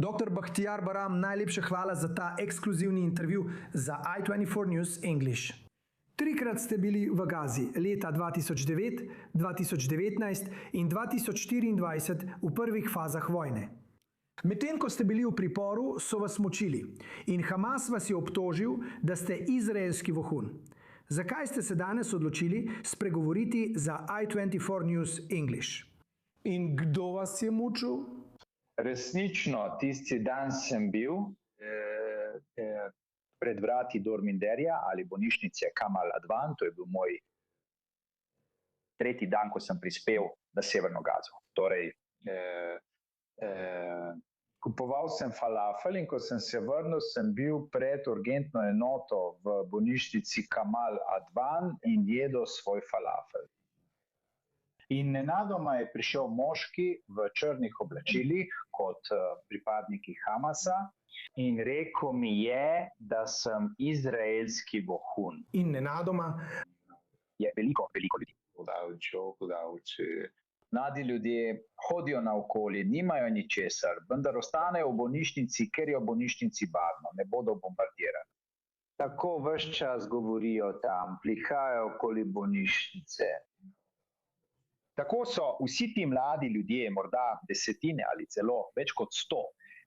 Dr. Bakhtiar Baram, najlepša hvala za ta ekskluzivni intervju za i24 News English. Trikrat ste bili v Gazi, leta 2009, 2019 in 2024 v prvih fazah vojne. Medtem ko ste bili v priporu, so vas mučili in Hamas vas je obtožil, da ste izraelski vohun. Zakaj ste se danes odločili spregovoriti za i24 News English? In kdo vas je mučil? Resnično, tisti dan sem bil pred vrati Dorminderja ali bolnišnice Kamal Advan, to je bil moj tretji dan, ko sem prispel na Severno Gazo. Torej, kupoval sem falafel in ko sem se vrnil, sem bil pred urgentno enoto v bolnišnici Kamal Advan in jedel svoj falafel. In nenadoma je prišel moški v črnih oblačilih kot pripadniki Hamasa in rekel mi je, da sem izraelski vohun. In nenadoma je veliko ljudi. Mladi ljudje hodijo naokoli, nimajo ničesar, vendar ostanejo v bolnišnici, ker je v bolnišnici varno, ne bodo bombardirani. Tako ves čas govorijo tam, prihajajo okoli bolnišnice. Tako so vsi ti mladi ljudje, morda desetine ali celo več kot 100,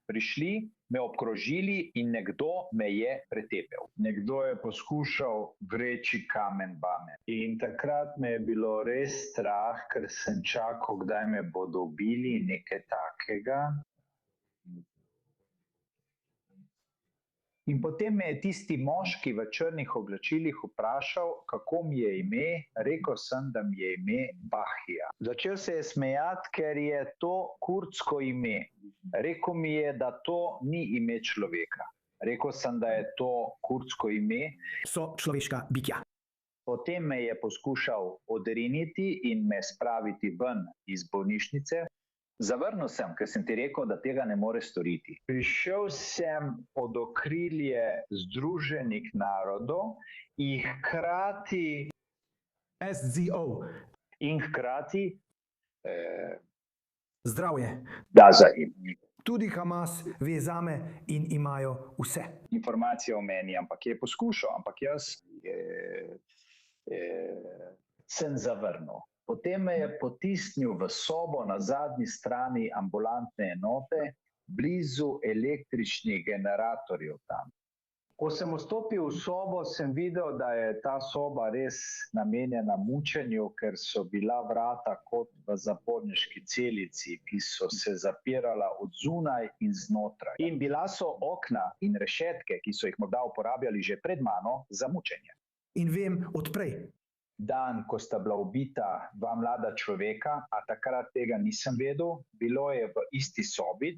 prišli, me obkrožili in nekdo me je pretepel. Nekdo je poskušal vreči kamen vame. In takrat me je bilo res strah, ker sem čakal, kdaj me bodo ubili, nekaj takega. In potem me je tisti moški v črnih oblačilih vprašal, kako mi je ime. Rekel sem, da mi je ime Bahija. Začel se je smejati, ker je to kurdsko ime. Rekel mi je, da to ni ime človeka. Rekel sem, da je to kurdsko ime. So človeška bitja. Potem me je poskušal odriniti in me spraviti ven iz bolnišnice. Zavrnil sem, ker sem ti rekel, da tega ne more storiti. Prišel sem pod okrilje Združenih narodov in hkrati SZO. In hkrati zdravje. Gaza. Tudi Hamas ve zame in imajo vse informacije o meni, ampak je poskušal, ampak jaz sem zavrnil. Potem me je potisnil v sobo na zadnji strani ambulantne enote, blizu električnih generatorjev tam. Ko sem vstopil v sobo, sem videl, da je ta soba res namenjena mučenju, ker so bila vrata kot v zaporniški celici, ki so se zapirala od zunaj in znotraj. In bila so okna in rešetke, ki so jih morda uporabljali že pred mano za mučenje. In vem odprej. Dan, ko sta bila ubita dva mlada človeka, a takrat tega nisem vedel, bilo je v isti sobi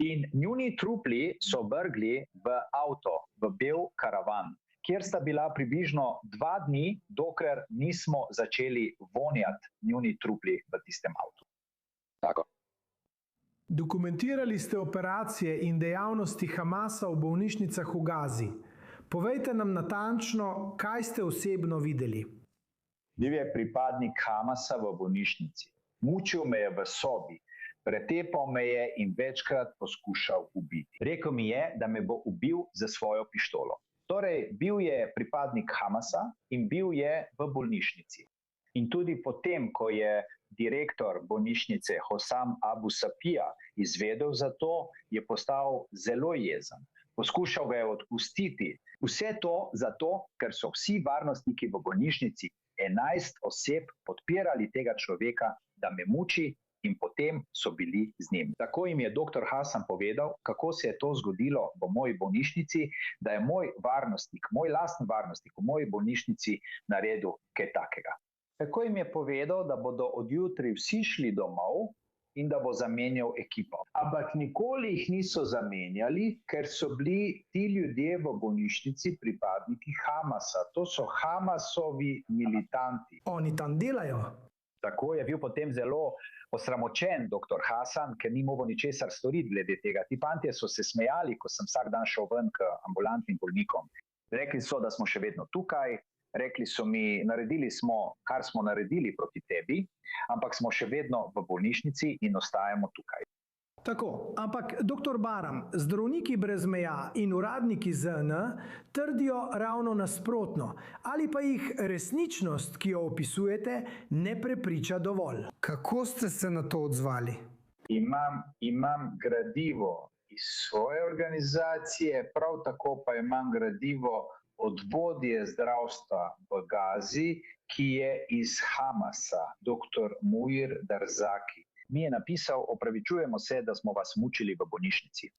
in njuni trupli so vrgli v avto, v bel karavan, kjer sta bila približno 2 dni, dokler nismo začeli vonjati njuni trupli v tistem avtu. Tako. Dokumentirali ste operacije in dejavnosti Hamasa v bolnišnicah v Gazi. Povejte nam natančno, kaj ste osebno videli. Bil je pripadnik Hamasa v bolnišnici. Mučil me je v sobi, pretepal me je in večkrat poskušal ubiti. Rekel mi je, da me bo ubil za svojo pištolo. Torej, bil je pripadnik Hamasa in bil je v bolnišnici. In tudi potem, ko je direktor bolnišnice Hossam Abu Sapija izvedel za to, je postal zelo jezen. Poskušal ga je odpustiti. Vse to zato, ker so vsi varnostniki v bolnišnici 11 oseb podpirali tega človeka, da me muči in potem so bili z njim. Tako jim je dr. Hasan povedal, kako se je to zgodilo v moji bolnišnici, da je moj varnostnik, moj lastni varnostnik v moji bolnišnici naredil kaj takega. Tako jim je povedal, da bodo od jutri vsi šli domov in da bo zamenjal ekipo. Ampak nikoli jih niso zamenjali, ker so bili ti ljudje v bolnišnici pripadniki Hamasa. To so Hamasovi militanti. Oni tam delajo. Tako je bil potem zelo osramočen dr. Hasan, ker ni mogel ničesar storiti glede tega. Ti fantje so se smejali, ko sem vsak dan šel ven k ambulantnim bolnikom. Rekli so, da smo še vedno tukaj. Rekli so mi, naredili smo, kar smo naredili proti tebi, ampak smo še vedno v bolnišnici in ostajamo tukaj. Tako, ampak dr. Baram, zdravniki brez meja in uradniki ZN trdijo ravno nasprotno, ali pa jih resničnost, ki jo opisujete, ne prepriča dovolj. Kako ste se na to odzvali? Imam gradivo iz svoje organizacije, prav tako pa imam gradivo od vodje zdravstva v Gazi, ki je iz Hamasa, dr. Muir Darzaki. Mi je napisal: opravičujemo se, da smo vas mučili v bolnišnici.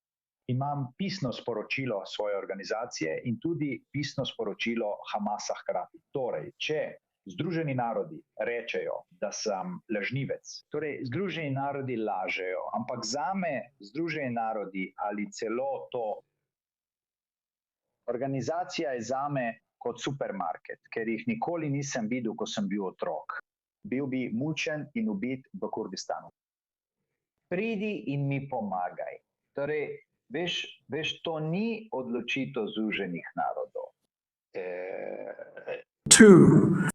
Imam pisno sporočilo svoje organizacije in tudi pisno sporočilo Hamasa hkrati. Torej, če Združeni narodi rečejo, da sem lažnivec, torej Združeni narodi lažejo, ampak zame Združeni narodi ali celo to organizacija je zame kot supermarket, ker jih nikoli nisem videl, ko sem bil otrok. Bil bi mučen in ubit v Kurdistanu. Pridi in mi pomagaj. Torej, veš, to ni odločitev Združenih narodov.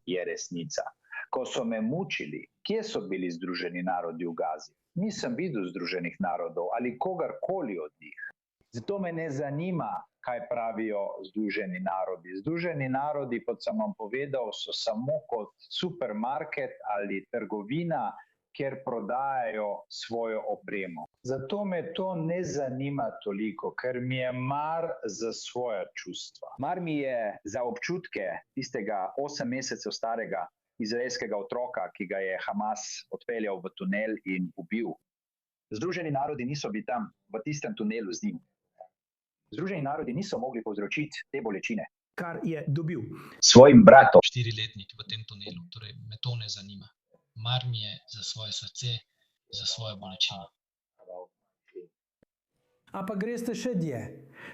Je resnica. Ko so me mučili, kje so bili Združeni narodi v Gazi? Nisem videl Združenih narodov ali kogarkoli od njih. Zato me ne zanima, kaj pravijo Združeni narodi. Združeni narodi, kot sem vam povedal, so samo kot supermarket ali trgovina, kjer prodajajo svojo opremo. Zato me to ne zanima toliko, ker mi je mar za svoja čustva. Mar mi je za občutke tistega 8 mesecev starega izraelskega otroka, ki ga je Hamas odpeljal v tunel in ubil. Združeni narodi niso bili tam v tistem tunelu z njim. Združeni narodi niso mogli povzročiti te bolečine. Kar je dobil svojim bratom. 4-letnik v tem tunelu, torej me to ne zanima. Mar mi je za svoje srce, za svojo bolečino. Ampak greste še dlje.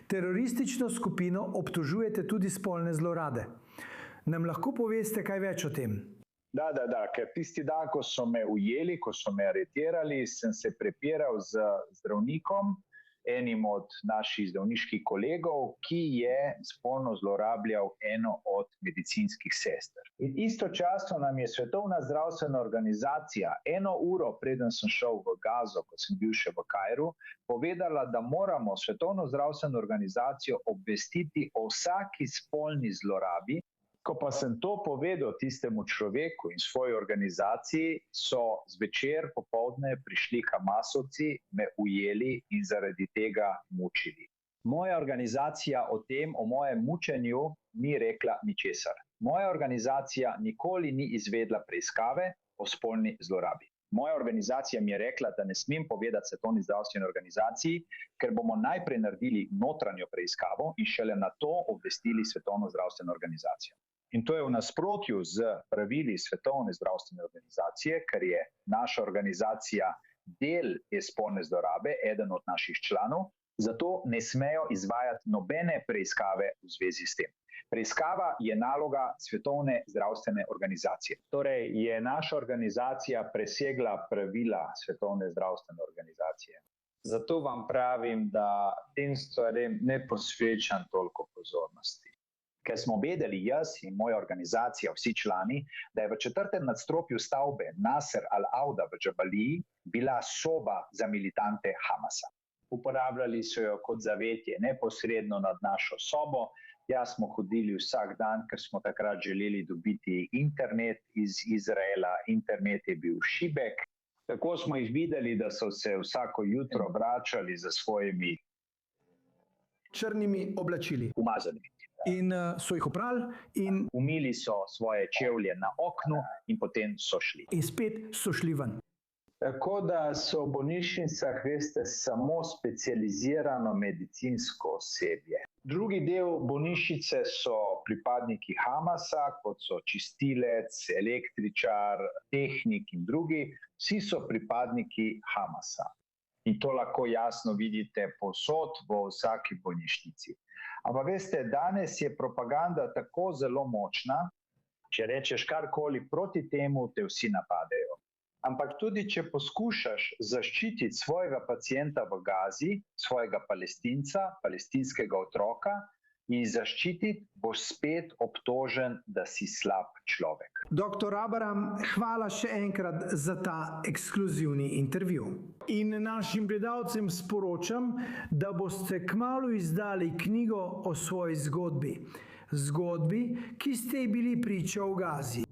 Teroristično skupino obtožujete tudi spolne zlorabe. Nam lahko poveste kaj več o tem? Da, ker tisti dan, ko so me ujeli, ko so me aretirali, sem se prepiral z zdravnikom, enim od naših zdravniških kolegov, ki je spolno zlorabljal eno od medicinskih sester. In istočasno nam je Svetovna zdravstvena organizacija 1 uro, preden sem šel v Gazo, ko sem bil še v Kairu, povedala, da moramo Svetovno zdravstveno organizacijo obvestiti o vsaki spolni zlorabi. Ko pa sem to povedal tistemu človeku in svoji organizaciji, so zvečer popoldne prišli Hamasovci, me ujeli in zaradi tega mučili. Moja organizacija o tem, o mojem mučenju, ni rekla ničesar. Moja organizacija nikoli ni izvedla preiskave o spolni zlorabi. Moja organizacija mi je rekla, da ne smem povedati Svetovni zdravstveni organizaciji, ker bomo najprej naredili notranjo preiskavo in šele na to obvestili Svetovno zdravstveno organizacijo. In to je v nasprotju z pravili Svetovne zdravstvene organizacije, ker je naša organizacija del te spolne zlorabe, eden od naših članov, zato ne smejo izvajati nobene preiskave v zvezi s tem. Preiskava je naloga Svetovne zdravstvene organizacije. Torej je naša organizacija presegla pravila Svetovne zdravstvene organizacije. Zato vam pravim, da tem stvarem ne posvečam toliko pozornosti. Ker smo vedeli jaz in moja organizacija, vsi člani, da je v 4. nadstropju stavbe Nasser al-Auda v Džabaliji bila soba za militante Hamasa. Uporabljali so jo kot zavetje neposredno nad našo sobo. Jaz smo hodili vsak dan, ker smo takrat želeli dobiti internet iz Izraela. Internet je bil šibek. Tako smo jih videli, da so se vsako jutro vračali za svojimi črnimi oblačili. Umazanimi. In so jih oprali in umili so svoje čevlje na oknu in potem so šli. In spet so šli ven. Tako da so v bolnišnicah, veste, samo specializirano medicinsko osebje. Drugi del bolnišnice so pripadniki Hamasa, kot so čistilec, električar, tehnik in drugi. Vsi so pripadniki Hamasa. In to lahko jasno vidite povsod v vsaki bolnišnici. Ampak veste, danes je propaganda tako zelo močna, če rečeš karkoli proti temu, te vsi napadejo. Ampak tudi, če poskušaš zaščititi svojega pacienta v Gazi, svojega Palestinca, palestinskega otroka, in zaščititi, boš spet obtožen, da si slab človek. Dr. Abraham, hvala še enkrat za ta ekskluzivni intervju. In našim gledalcem sporočam, da boste kmalu izdali knjigo o svoji zgodbi. Zgodbi, ki ste ji bili priča v Gazi.